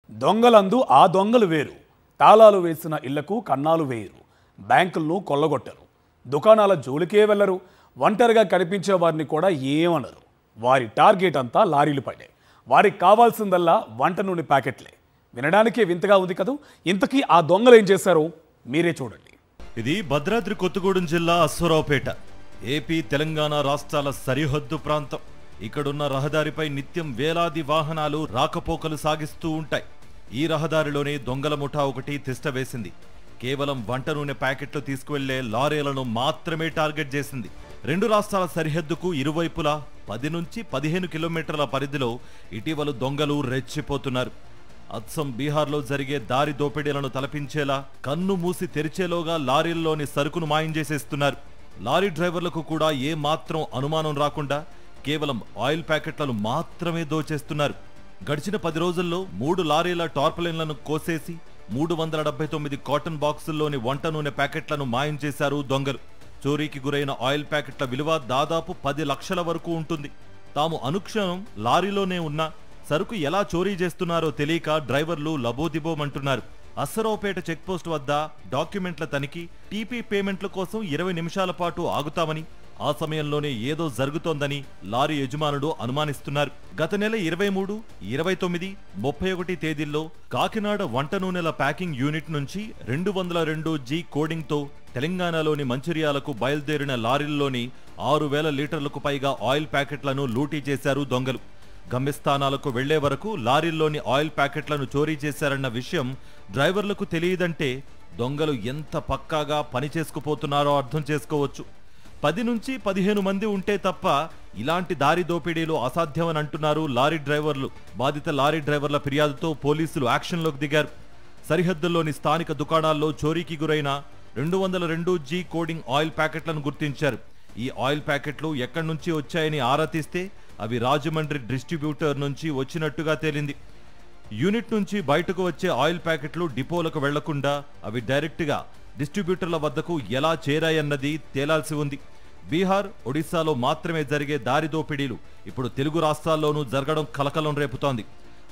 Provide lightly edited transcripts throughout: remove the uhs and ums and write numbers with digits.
దొంగలందు ఆ దొంగలు వేరు. తాళాలు వేసిన ఇళ్లకు కన్నాలు వేయరు. బ్యాంకులను కొల్లగొట్టరు. దుకాణాల జోలికే వెళ్లరు. ఒంటరిగా కనిపించే వారిని కూడా ఏమనరు. వారి టార్గెట్ అంతా లారీలు పడే. వారికి కావాల్సిందల్లా వంట నూనె ప్యాకెట్లే. వినడానికే వింతగా ఉంది కదూ. ఇంతకీ ఆ దొంగలు ఏం చేశారో మీరే చూడండి. ఇది భద్రాద్రి కొత్తగూడెం జిల్లా అశ్వరావుపేట. ఏపీ తెలంగాణ రాష్ట్రాల సరిహద్దు ప్రాంతం. ఇక్కడున్న రహదారిపై నిత్యం వేలాది వాహనాలు రాకపోకలు సాగిస్తూ ఉంటాయి. ఈ రహదారిలోనే దొంగల ముఠా ఒకటి తిష్టవేసింది. కేవలం వంట నూనె ప్యాకెట్లు తీసుకువెళ్లే లారీలను మాత్రమే టార్గెట్ చేసింది. రెండు రాష్ట్రాల సరిహద్దుకు ఇరువైపులా 10 నుంచి 15 కిలోమీటర్ల పరిధిలో ఇటీవల దొంగలు రెచ్చిపోతున్నారు. అచ్చం బీహార్లో జరిగే దారి దోపిడీలను తలపించేలా కన్ను మూసి తెరిచేలోగా లారీల్లోని సరుకును మాయం చేసేస్తున్నారు. లారీ డ్రైవర్లకు కూడా ఏ మాత్రం అనుమానం రాకుండా కేవలం ఆయిల్ ప్యాకెట్లను మాత్రమే దోచేస్తున్నారు. గడిచిన 10 రోజుల్లో 3 లారీల టార్పలిన్లను కోసేసి 379 కాటన్ బాక్సుల్లోని వంట నూనె ప్యాకెట్లను మాయం చేశారు దొంగలు. చోరీకి గురైన ఆయిల్ ప్యాకెట్ల విలువ దాదాపు 10 లక్షల వరకు ఉంటుంది. తాము అనుక్షణం లారీలోనే ఉన్న సరుకు ఎలా చోరీ చేస్తున్నారో తెలియక డ్రైవర్లు లబోదిబోమంటున్నారు. అశ్వరావుపేట చెక్పోస్ట్ వద్ద డాక్యుమెంట్ల తనిఖీ, టీపీ పేమెంట్ల కోసం 20 నిమిషాల పాటు ఆగుతామని, ఆ సమయంలోనే ఏదో జరుగుతోందని లారీ యజమానులు అనుమానిస్తున్నారు. గత నెల 23, 29, 31 తేదీల్లో కాకినాడ వంట నూనెల ప్యాకింగ్ యూనిట్ నుంచి 202G కోడింగ్తో తెలంగాణలోని మంచిర్యాలకు బయలుదేరిన లారీల్లోని 6,000 లీటర్లకు పైగా ఆయిల్ ప్యాకెట్లను లూటీ చేశారు దొంగలు. గమ్యస్థానాలకు వెళ్లే వరకు లారీల్లోని ఆయిల్ ప్యాకెట్లను చోరీ చేశారన్న విషయం డ్రైవర్లకు తెలియదంటే దొంగలు ఎంత పక్కాగా పని చేసుకుపోతున్నారో అర్థం చేసుకోవచ్చు. 10 నుంచి 15 మంది ఉంటే తప్ప ఇలాంటి దారి దోపిడీలు అసాధ్యమని అంటున్నారు లారీ డ్రైవర్లు. బాధిత లారీ డ్రైవర్ల ఫిర్యాదుతో పోలీసులు యాక్షన్లోకి దిగారు. సరిహద్దుల్లోని స్థానిక దుకాణాల్లో చోరీకి గురైన 202G కోడింగ్ ఆయిల్ ప్యాకెట్లను గుర్తించారు. ఈ ఆయిల్ ప్యాకెట్లు ఎక్కడి నుంచి వచ్చాయని ఆరా తీస్తే అవి రాజమండ్రి డిస్ట్రిబ్యూటర్ నుంచి వచ్చినట్టుగా తేలింది. యూనిట్ నుంచి బయటకు వచ్చే ఆయిల్ ప్యాకెట్లు డిపోలకు వెళ్లకుండా అవి డైరెక్ట్గా డిస్ట్రిబ్యూటర్ల వద్దకు ఎలా చేరాయన్నది తేలాల్సి ఉంది. బీహార్, ఒడిశాలో మాత్రమే జరిగే దారి దోపిడీలు ఇప్పుడు తెలుగు రాష్ట్రాల్లోనూ జరగడం కలకలం రేపుతోంది.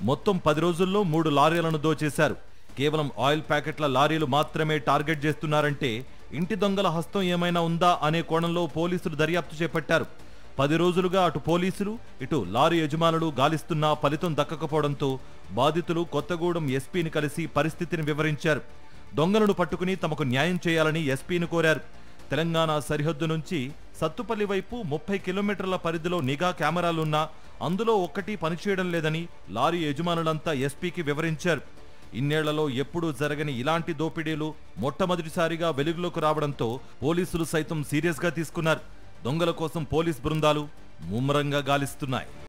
మొత్తం 10 రోజుల్లో 3 లారీలను దోచేశారు. కేవలం ఆయిల్ ప్యాకెట్ల లారీలు మాత్రమే టార్గెట్ చేస్తున్నారంటే ఇంటి దొంగల హస్తం ఏమైనా ఉందా అనే కోణంలో పోలీసులు దర్యాప్తు చేపట్టారు. 10 రోజులుగా అటు పోలీసులు, ఇటు లారీ యజమానులు గాలిస్తున్నా ఫలితం దక్కకపోవడంతో బాధితులు కొత్తగూడెం ఎస్పీని కలిసి పరిస్థితిని వివరించారు. దొంగలను పట్టుకుని తమకు న్యాయం చేయాలని ఎస్పీని కోరారు. తెలంగాణ సరిహద్దు నుంచి సత్తుపల్లి వైపు 30 కిలోమీటర్ల పరిధిలో నిఘా కెమెరాలున్నా అందులో ఒక్కటి పనిచేయడం లేదని లారీ యజమానులంతా ఎస్పీకి వివరించారు. ఇన్నేళ్లలో ఎప్పుడూ జరగని ఇలాంటి దోపిడీలు మొట్టమొదటిసారిగా వెలుగులోకి రావడంతో పోలీసులు సైతం సీరియస్గా తీసుకున్నారు. దొంగల కోసం పోలీస్ బృందాలు ముమ్మరంగా గాలిస్తున్నాయి.